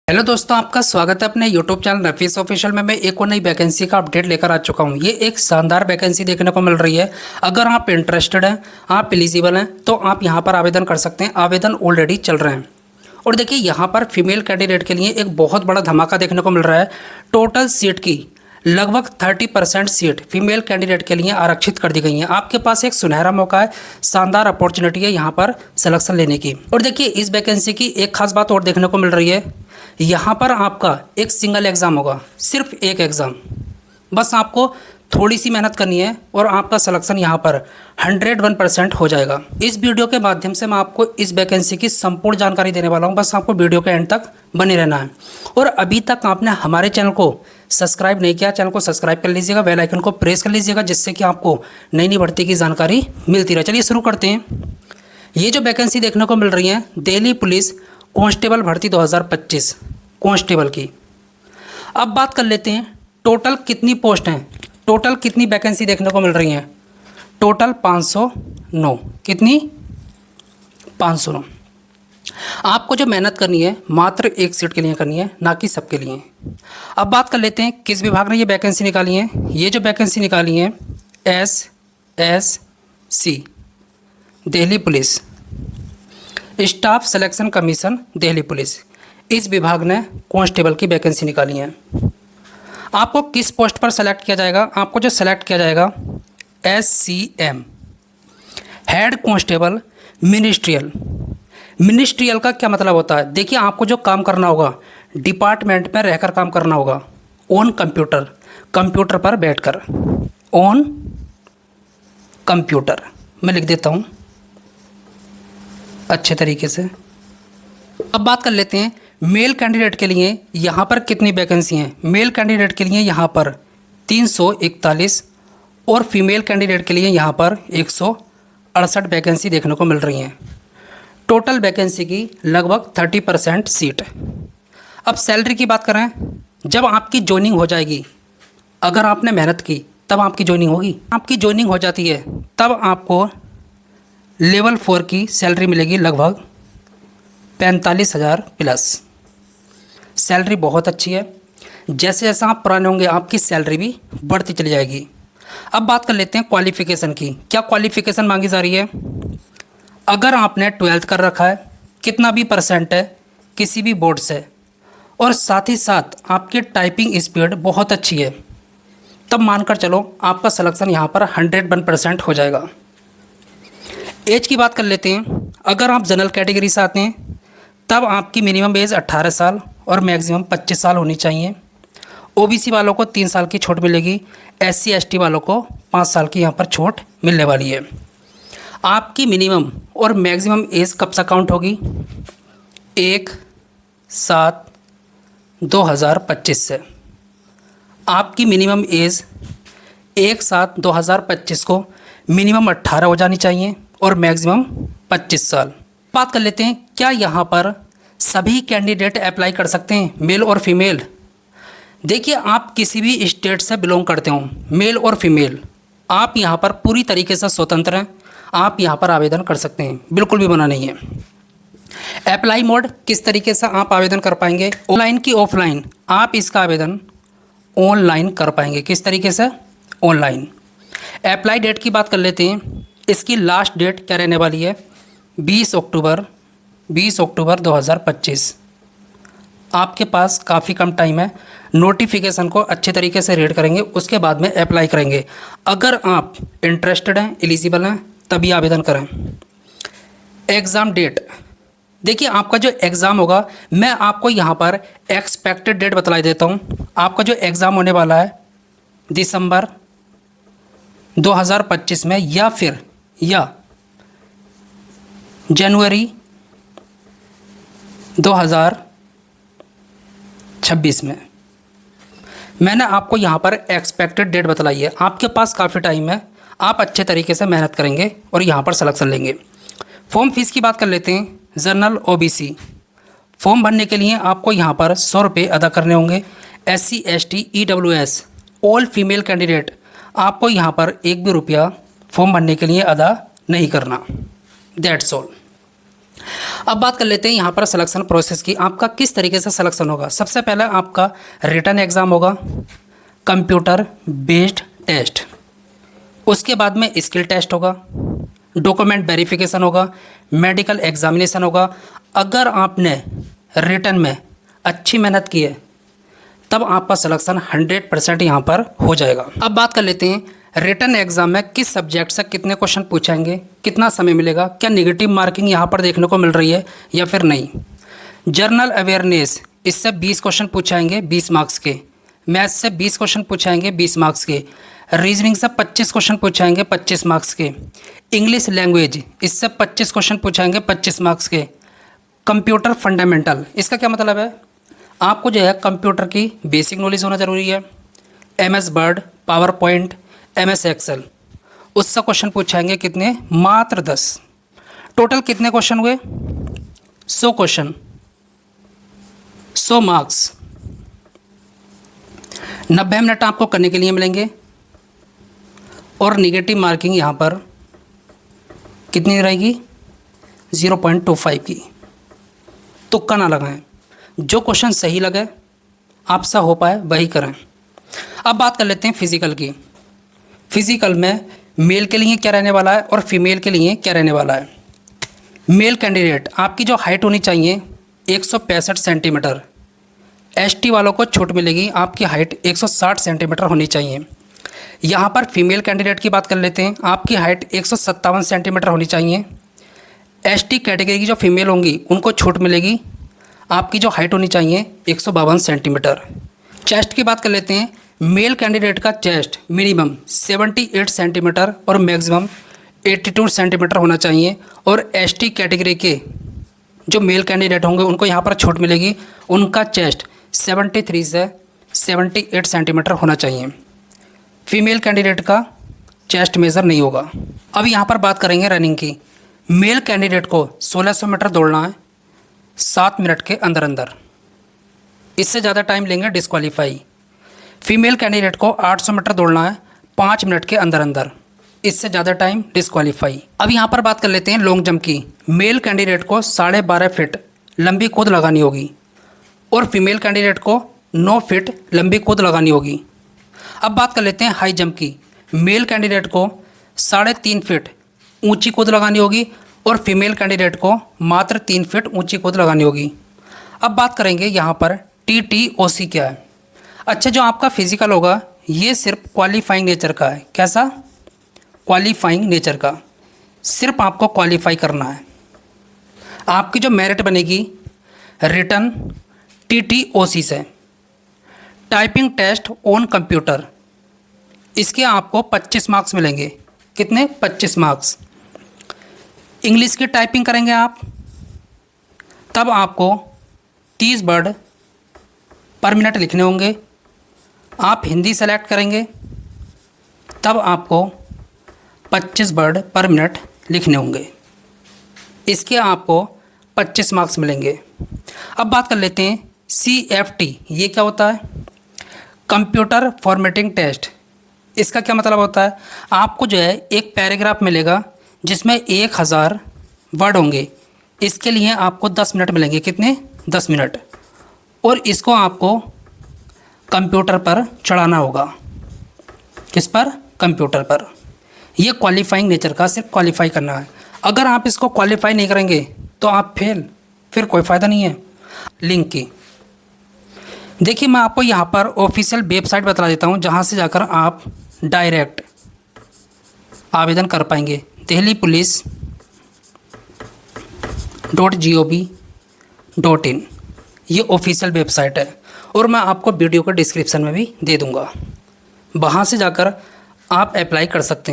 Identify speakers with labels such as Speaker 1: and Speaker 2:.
Speaker 1: Hello दोस्तों, आपका स्वागत है अपने यूट्यूब चैनल नफीस ऑफिशियल में। मैं एक और नई वैकेंसी का अपडेट लेकर आ चुका हूं। ये एक शानदार वैकेंसी देखने को मिल रही है। अगर आप इंटरेस्टेड हैं, आप एलिजिबल हैं, तो आप यहां पर आवेदन कर सकते हैं। आवेदन ऑलरेडी चल रहे हैं। और देखिए, यहाँ पर फीमेल कैंडिडेट के लिए एक बहुत बड़ा धमाका देखने को मिल रहा है। टोटल सीट की लगभग 30% सीट फीमेल कैंडिडेट के लिए आरक्षित कर दी गई हैं। आपके पास एक सुनहरा मौका है, शानदार अपॉर्चुनिटी है यहाँ पर सिलेक्शन लेने की। और देखिए, इस वैकेंसी की एक खास बात और देखने को मिल रही है। यहाँ पर आपका एक सिंगल एग्ज़ाम होगा, सिर्फ एक एग्ज़ाम। बस आपको थोड़ी सी मेहनत करनी है और आपका सिलेक्शन यहाँ पर 101% हो जाएगा। इस वीडियो के माध्यम से मैं आपको इस वैकेंसी की संपूर्ण जानकारी देने वाला हूँ। बस आपको वीडियो के एंड तक बने रहना है। और अभी तक आपने हमारे चैनल को सब्सक्राइब नहीं किया, चैनल को सब्सक्राइब कर लीजिएगा, बेल आइकन को प्रेस कर लीजिएगा, जिससे कि आपको नई नई भर्ती की जानकारी मिलती रहे। चलिए शुरू करते हैं। ये जो वैकेंसी देखने को मिल रही है, दिल्ली पुलिस कांस्टेबल भर्ती 2025 कांस्टेबल की। अब बात कर लेते हैं टोटल कितनी पोस्ट हैं, टोटल कितनी वैकेंसी देखने को मिल रही हैं। टोटल 509। कितनी? 509। आपको जो मेहनत करनी है मात्र एक सीट के लिए करनी है, ना कि सबके लिए। अब बात कर लेते हैं किस विभाग ने ये वैकेंसी निकाली है। ये जो वैकेंसी निकाली है, SSC Delhi police, staff selection commission Delhi police, इस विभाग ने कांस्टेबल की वैकेंसी निकाली है। आपको किस पोस्ट पर सेलेक्ट किया जाएगा? आपको जो सेलेक्ट किया जाएगा SCM head constable ministerial. Ministerial का क्या मतलब होता है? देखिए, आपको जो काम करना होगा, डिपार्टमेंट में रहकर काम करना होगा। ऑन कंप्यूटर, कंप्यूटर पर बैठकर, ऑन कंप्यूटर। मैं लिख देता हूँ अच्छे तरीके से। अब बात कर लेते हैं मेल कैंडिडेट के लिए यहाँ पर कितनी वैकेंसी हैं। मेल कैंडिडेट के लिए यहाँ पर 341 और फीमेल कैंडिडेट के लिए यहाँ पर 168 वैकेंसी देखने को मिल रही हैं। टोटल वैकेंसी की लगभग 30% सीट। अब सैलरी की बात करें, जब आपकी जॉइनिंग हो जाएगी, अगर आपने मेहनत की तब आपकी जॉइनिंग होगी। आपकी जॉइनिंग हो जाती है तब आपको लेवल 4 की सैलरी मिलेगी, लगभग 45,000 प्लस। सैलरी बहुत अच्छी है। जैसे जैसे आप पुराने होंगे, आपकी सैलरी भी बढ़ती चली जाएगी। अब बात कर लेते हैं क्वालिफ़िकेशन की। क्या क्वालिफ़िकेशन मांगी जा रही है? अगर आपने 12th कर रखा है, कितना भी परसेंट है किसी भी बोर्ड से, और साथ ही साथ आपकी टाइपिंग स्पीड बहुत अच्छी है, तब मानकर चलो आपका सिलेक्शन यहाँ पर 101% हो जाएगा। एज की बात कर लेते हैं। अगर आप जनरल कैटेगरी से आते हैं तब आपकी मिनिमम एज 18 साल और मैक्सिमम 25 साल होनी चाहिए। ओबीसी वालों को 3 साल की छूट मिलेगी। SC ST वालों को 5 साल की यहाँ पर छूट मिलने वाली है। आपकी मिनिमम और मैक्सिमम एज कब से काउंट होगी? 1/7/2025 से। आपकी मिनिमम एज 1/7/2025 को मिनिमम 18 हो जानी चाहिए और मैक्सिमम 25 साल। बात कर लेते हैं, क्या यहाँ पर सभी कैंडिडेट अप्लाई कर सकते हैं, मेल और फीमेल? देखिए, आप किसी भी स्टेट से बिलोंग करते हो, मेल और फीमेल, आप यहाँ पर पूरी तरीके से स्वतंत्र हैं। आप यहाँ पर आवेदन कर सकते हैं, बिल्कुल भी मना नहीं है। अप्लाई मोड किस तरीके से आप आवेदन कर पाएंगे? ऑनलाइन की ऑफलाइन? आप इसका आवेदन ऑनलाइन कर पाएंगे। किस तरीके से? ऑनलाइन। अप्लाई डेट की बात कर लेते हैं। इसकी लास्ट डेट क्या रहने वाली है? 20 अक्टूबर 2025। आपके पास काफ़ी कम टाइम है। नोटिफिकेशन को अच्छे तरीके से रीड करेंगे, उसके बाद में अप्लाई करेंगे। अगर आप इंटरेस्टेड हैं, एलिजिबल हैं, तभी आवेदन करें। एग्ज़ाम डेट, देखिए आपका जो एग्ज़ाम होगा, मैं आपको यहाँ पर एक्सपेक्टेड डेट बतला देता हूँ। आपका जो एग्ज़ाम होने वाला है दिसंबर 2025 में, या जनवरी 2026 में। मैंने आपको यहाँ पर एक्सपेक्टेड डेट बतलाई है। आपके पास काफ़ी टाइम है, आप अच्छे तरीके से मेहनत करेंगे और यहाँ पर सिलेक्शन लेंगे। फॉर्म फीस की बात कर लेते हैं। जनरल OBC फॉर्म भरने के लिए आपको यहाँ पर 100 रुपये अदा करने होंगे। SC ST EWS all female candidate, आपको यहाँ पर 1 भी रुपया फॉर्म भरने के लिए अदा नहीं करना। That's all. अब बात कर लेते हैं यहाँ पर सिलेक्शन प्रोसेस की। आपका किस तरीके से सिलेक्शन होगा। सबसे पहले आपका रिटन एग्ज़ाम होगा, कंप्यूटर बेस्ड टेस्ट, उसके बाद में स्किल टेस्ट होगा, डॉक्यूमेंट वेरिफिकेशन होगा, मेडिकल एग्जामिनेशन होगा। अगर आपने रिटन में अच्छी मेहनत की है तब आपका सिलेक्शन 100% यहाँ पर हो जाएगा। अब बात कर लेते हैं रिटन एग्जाम में किस सब्जेक्ट से कितने क्वेश्चन पूछेंगे, कितना समय मिलेगा, क्या नेगेटिव मार्किंग यहाँ पर देखने को मिल रही है या फिर नहीं। जनरल अवेयरनेस, इससे 20 क्वेश्चन पूछाएंगे 20 मार्क्स के, मैथ्स से 20 क्वेश्चन पूछाएंगे 20 मार्क्स के, रीजनिंग से 25 क्वेश्चन पूछाएंगे 25 मार्क्स के, इंग्लिश लैंग्वेज इससे 25 क्वेश्चन पूछाएंगे 25 मार्क्स के, कंप्यूटर फंडामेंटल, इसका क्या मतलब है, आपको जो है कंप्यूटर की बेसिक नॉलेज होना ज़रूरी है, MS Word, PowerPoint, MS Excel, उससे क्वेश्चन पूछाएंगे कितने, मात्र 10। टोटल कितने क्वेश्चन हुए, 100 क्वेश्चन, 100 मार्क्स, 90 मिनट आपको करने के लिए मिलेंगे। और निगेटिव मार्किंग यहाँ पर कितनी रहेगी, 0.25 की। तुक्का ना लगाएं, जो क्वेश्चन सही लगे आपसे हो पाए वही करें। अब बात कर लेते हैं फिजिकल की। फिजिकल में मेल के लिए क्या रहने वाला है और फीमेल के लिए क्या रहने वाला है। मेल कैंडिडेट आपकी जो हाइट होनी चाहिए 165 सेंटीमीटर, ST वालों को छूट मिलेगी, आपकी हाइट 160 सेंटीमीटर होनी चाहिए। यहाँ पर फीमेल कैंडिडेट की बात कर लेते हैं, आपकी हाइट 157 सेंटीमीटर होनी चाहिए। ST कैटेगरी की जो फीमेल होंगी उनको छूट मिलेगी, आपकी जो हाइट होनी चाहिए 152 सेंटीमीटर। चेस्ट की बात कर लेते हैं, मेल कैंडिडेट का चेस्ट मिनिमम 78 सेंटीमीटर और मैक्सिमम 82 सेंटीमीटर होना चाहिए। और ST कैटेगरी के जो मेल कैंडिडेट होंगे उनको यहाँ पर छूट मिलेगी, उनका चेस्ट 73 से 78 सेंटीमीटर होना चाहिए। फीमेल कैंडिडेट का चेस्ट मेज़र नहीं होगा। अब यहाँ पर बात करेंगे रनिंग की। मेल कैंडिडेट को 1600 मीटर दौड़ना है 7 मिनट के अंदर अंदर, इससे ज़्यादा टाइम लेंगे डिस्क्वालीफाई। फीमेल कैंडिडेट को 800 मीटर दौड़ना है 5 मिनट के अंदर अंदर, इससे ज़्यादा टाइम डिस्क्वालीफाई। अब यहाँ पर बात कर लेते हैं लॉन्ग जंप की। मेल कैंडिडेट को 12.5 फीट लंबी कूद लगानी होगी और फीमेल कैंडिडेट को 9 फीट लंबी कूद लगानी होगी। अब बात कर लेते हैं हाई जंप की। मेल कैंडिडेट को 3.5 फीट ऊंची कूद लगानी होगी और फीमेल कैंडिडेट को मात्र 3 फीट ऊंची कूद लगानी होगी। अब बात करेंगे यहाँ पर TTOC क्या है। अच्छा, जो आपका फिजिकल होगा ये सिर्फ क्वालिफाइंग नेचर का है। कैसा, क्वालिफाइंग नेचर का, सिर्फ आपको क्वालिफाई करना है। आपकी जो मेरिट बनेगी रिटन TTOC से। टाइपिंग टेस्ट ऑन कंप्यूटर, इसके आपको 25 मार्क्स मिलेंगे। कितने, 25 मार्क्स। इंग्लिश की टाइपिंग करेंगे आप तब आपको 30 वर्ड पर मिनट लिखने होंगे। आप हिंदी सेलेक्ट करेंगे तब आपको 25 वर्ड पर मिनट लिखने होंगे, इसके आपको 25 मार्क्स मिलेंगे। अब बात कर लेते हैं CFT, ये क्या होता है, कंप्यूटर फॉर्मेटिंग टेस्ट। इसका क्या मतलब होता है, आपको जो है एक पैराग्राफ मिलेगा जिसमें 1000 वर्ड होंगे, इसके लिए आपको 10 मिनट मिलेंगे। कितने, 10 मिनट। और इसको आपको कंप्यूटर पर चढ़ाना होगा। किस पर, कंप्यूटर पर। ये क्वालिफाइंग नेचर का, सिर्फ क्वालिफाई करना है। अगर आप इसको क्वालिफाई नहीं करेंगे तो आप फेल, फिर कोई फ़ायदा नहीं है। लिंक की देखिए, मैं आपको यहाँ पर ऑफिशियल वेबसाइट बता देता हूँ जहाँ से जाकर आप डायरेक्ट आवेदन कर पाएंगे। delhipolice.gov.in ये ऑफिशियल वेबसाइट है और मैं आपको वीडियो को डिस्क्रिप्शन में भी दे दूँगा, वहाँ से जाकर आप अप्लाई कर सकते हैं।